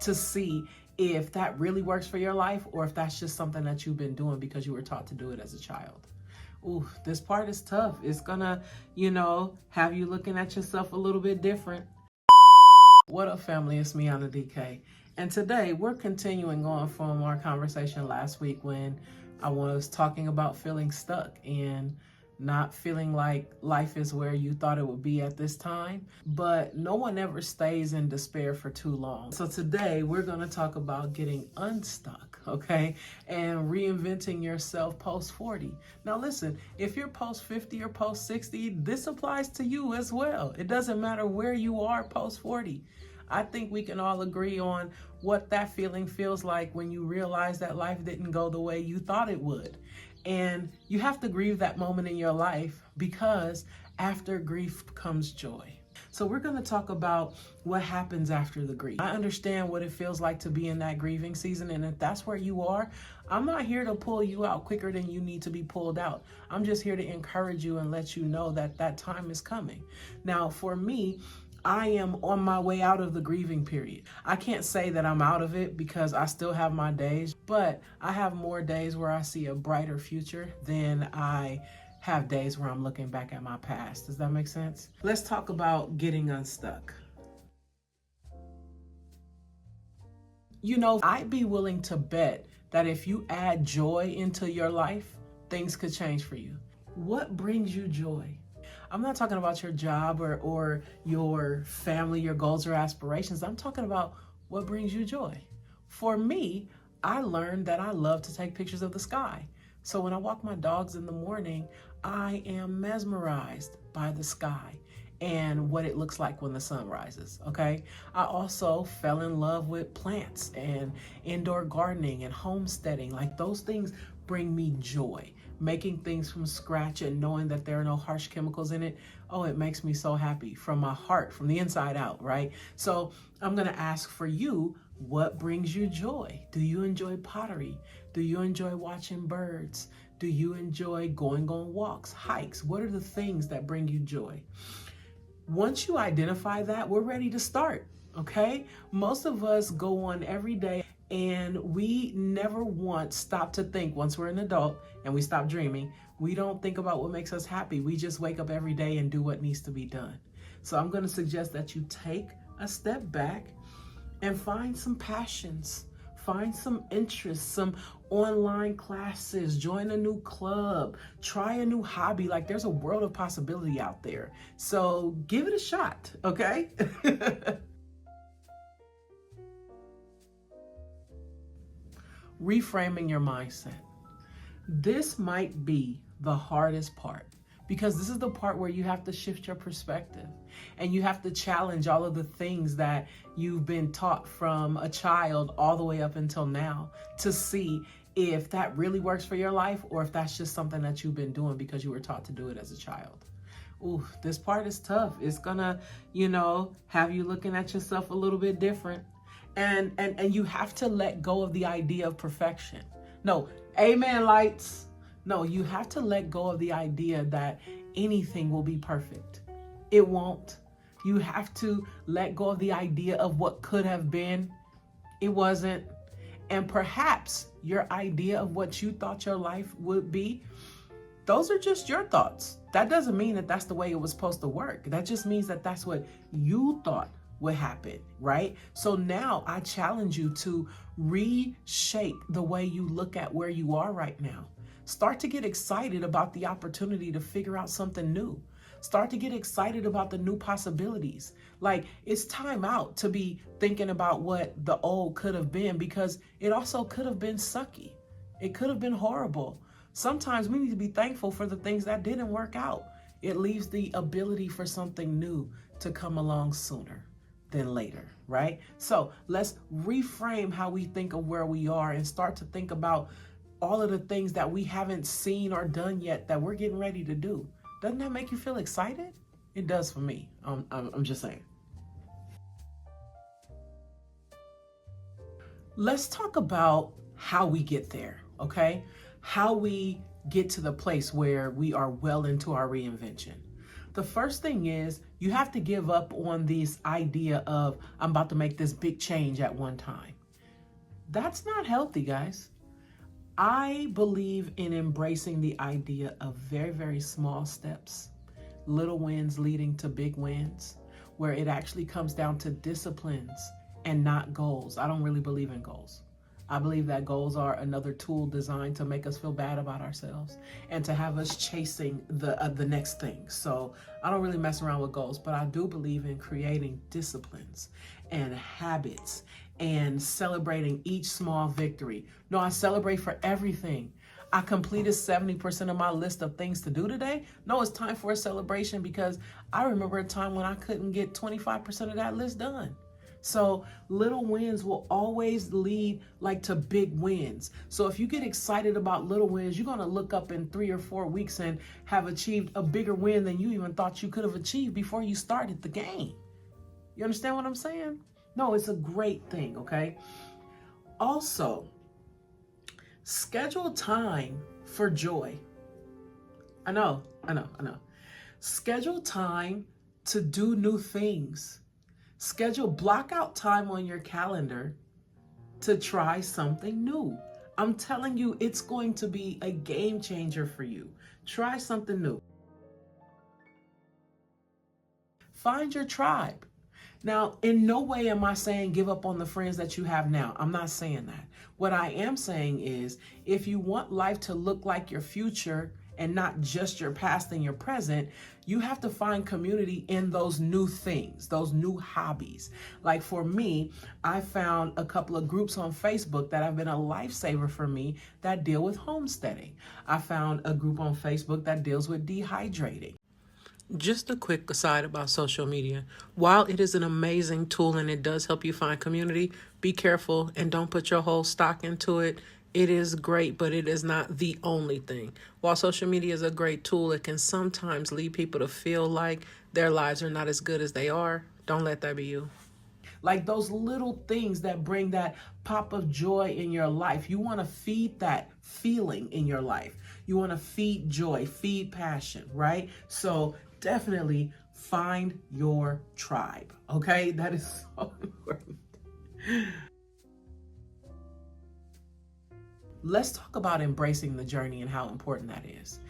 to see if that really works for your life or if that's just something that you've been doing because you were taught to do it as a child. Ooh, this part is tough. It's gonna, have you looking at yourself a little bit different. What up, family? It's MeannaDK. And today we're continuing on from our conversation last week when I was talking about feeling stuck and not feeling like life is where you thought it would be at this time. But no one ever stays in despair for too long. So today we're going to talk about getting unstuck, okay? And reinventing yourself post 40. Now listen, if you're post 50 or post 60, this applies to you as well. It doesn't matter where you are post 40. I think we can all agree on what that feeling feels like when you realize that life didn't go the way you thought it would. And you have to grieve that moment in your life because after grief comes joy. So we're going to talk about what happens after the grief. I understand what it feels like to be in that grieving season. And if that's where you are, I'm not here to pull you out quicker than you need to be pulled out. I'm just here to encourage you and let you know that that time is coming. Now, for me, I am on my way out of the grieving period. I can't say that I'm out of it because I still have my days, but I have more days where I see a brighter future than I have days where I'm looking back at my past. Does that make sense? Let's talk about getting unstuck. I'd be willing to bet that if you add joy into your life, things could change for you. What brings you joy? I'm not talking about your job or your family, your goals or aspirations. I'm talking about what brings you joy. For me, I learned that I love to take pictures of the sky. So when I walk my dogs in the morning, I am mesmerized by the sky and what it looks like when the sun rises, okay? I also fell in love with plants and indoor gardening and homesteading. Like, those things bring me joy. Making things from scratch and knowing that there are no harsh chemicals in it, oh, it makes me so happy from my heart, from the inside out, right? So I'm gonna ask for you, what brings you joy? Do you enjoy pottery? Do you enjoy watching birds? Do you enjoy going on walks, hikes? What are the things that bring you joy? Once you identify that, we're ready to start, okay? Most of us go on every day and we never once stop to think. Once we're an adult and we stop dreaming, we don't think about what makes us happy. We just wake up every day and do what needs to be done. So I'm going to suggest that you take a step back and find some passions, find some interests, some online classes, join a new club, try a new hobby. Like, there's a world of possibility out there. So give it a shot, okay? Reframing your mindset. This might be the hardest part because this is the part where you have to shift your perspective and you have to challenge all of the things that you've been taught from a child all the way up until now to see if that really works for your life or if that's just something that you've been doing because you were taught to do it as a child. Ooh, this part is tough. It's gonna, have you looking at yourself a little bit different. And you have to let go of the idea of perfection. No, amen, lights. No, you have to let go of the idea that anything will be perfect. It won't. You have to let go of the idea of what could have been. It wasn't. And perhaps your idea of what you thought your life would be, those are just your thoughts. That doesn't mean that that's the way it was supposed to work. That just means that that's what you thought would happen, right? So now I challenge you to reshape the way you look at where you are right now. Start to get excited about the opportunity to figure out something new. Start to get excited about the new possibilities. Like, it's time out to be thinking about what the old could have been because it also could have been sucky. It could have been horrible. Sometimes we need to be thankful for the things that didn't work out. It leaves the ability for something new to come along sooner than later, right? So let's reframe how we think of where we are and start to think about all of the things that we haven't seen or done yet that we're getting ready to do. Doesn't that make you feel excited? It does for me. I'm just saying. Let's talk about how we get there, okay? How we get to the place where we are well into our reinvention. The first thing is You have to give up on this idea of, I'm about to make this big change at one time. That's not healthy, guys. I believe in embracing the idea of very, very small steps, little wins leading to big wins, where it actually comes down to disciplines and not goals. I don't really believe in goals. I believe that goals are another tool designed to make us feel bad about ourselves and to have us chasing the next thing. So I don't really mess around with goals, but I do believe in creating disciplines and habits and celebrating each small victory. No, I celebrate for everything. I completed 70% of my list of things to do today. No, it's time for a celebration, because I remember a time when I couldn't get 25% of that list done. So little wins will always lead to big wins. So if you get excited about little wins, you're going to look up in 3 or 4 weeks and have achieved a bigger win than you even thought you could have achieved before you started the game. You understand what I'm saying? No, it's a great thing, okay? Also, schedule time for joy. I know. Schedule time to do new things. Block out time on your calendar to try something new. I'm telling you, it's going to be a game changer for you. Try something new. Find your tribe. Now, in no way am I saying give up on the friends that you have now. I'm not saying that. What I am saying is, if you want life to look like your future and not just your past and your present, you have to find community in those new things, those new hobbies. Like for me, I found a couple of groups on Facebook that have been a lifesaver for me that deal with homesteading. I found a group on Facebook that deals with dehydrating. Just a quick aside about social media. While it is an amazing tool and it does help you find community, be careful and don't put your whole stock into it. It is great, but it is not the only thing. While social media is a great tool, it can sometimes lead people to feel like their lives are not as good as they are. Don't let that be you. Like those little things that bring that pop of joy in your life. You want to feed that feeling in your life. You want to feed joy, feed passion, right? So definitely find your tribe, okay? That is so important. Let's talk about embracing the journey and how important that is.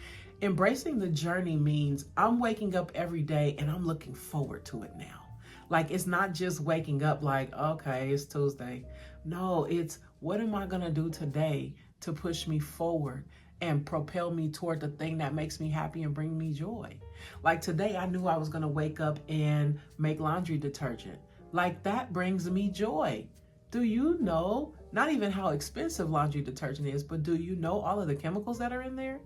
Embracing the journey means I'm waking up every day and I'm looking forward to it now. Like, it's not just waking up like, okay, it's Tuesday. No, it's what am I going to do today to push me forward and propel me toward the thing that makes me happy and bring me joy. Like today, I knew I was going to wake up and make laundry detergent. Like that brings me joy. Do you know not even how expensive laundry detergent is, but do you know all of the chemicals that are in there?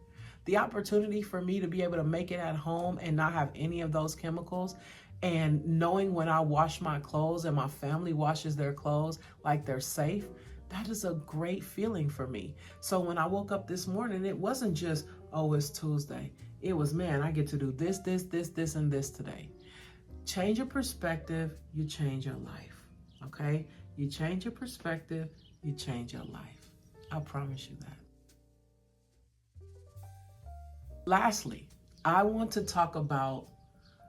The opportunity for me to be able to make it at home and not have any of those chemicals, and knowing when I wash my clothes and my family washes their clothes, like they're safe, that is a great feeling for me. So when I woke up this morning, it wasn't just, oh, it's Tuesday. It was, man, I get to do this, and this today. Change your perspective, you change your life, okay? You change your perspective, you change your life. I promise you that. Lastly, I want to talk about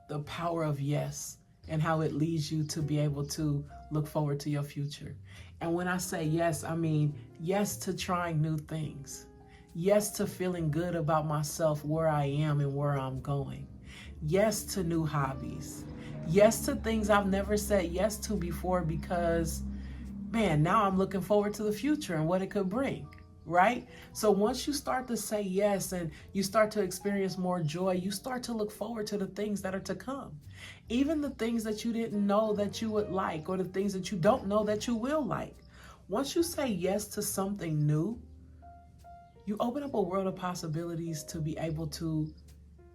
the power of yes and how it leads you to be able to look forward to your future. And when I say yes, I mean yes to trying new things. Yes to feeling good about myself, where I am and where I'm going. Yes to new hobbies. Yes to things I've never said yes to before because, man, now I'm looking forward to the future and what it could bring, right? So once you start to say yes and you start to experience more joy, you start to look forward to the things that are to come. Even the things that you didn't know that you would like, or the things that you don't know that you will like. Once you say yes to something new, you open up a world of possibilities to be able to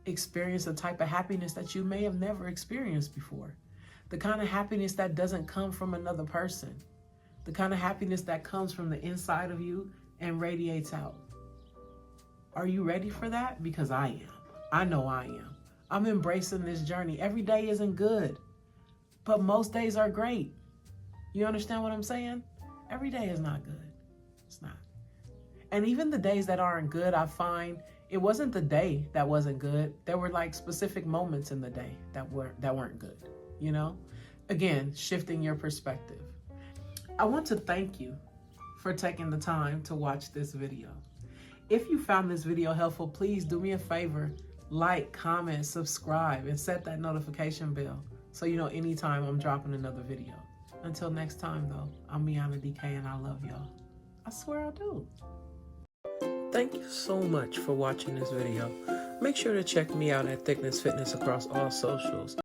experience a type of happiness that you may have never experienced before. The kind of happiness that doesn't come from another person. The kind of happiness that comes from the inside of you and radiates out. Are you ready for that? Because I am. I know I am. I'm embracing this journey. Every day isn't good, but most days are great. You understand what I'm saying? Every day is not good. It's not. And even the days that aren't good, I find it wasn't the day that wasn't good. There were like specific moments in the day that weren't good, you know? Again, shifting your perspective. I want to thank you for taking the time to watch this video. If you found this video helpful, please do me a favor, like, comment, subscribe, and set that notification bell so you know anytime I'm dropping another video. Until next time though, I'm MeannaDK and I love y'all. I swear I do. Thank you so much for watching this video. Make sure to check me out at Thickness Fitness across all socials.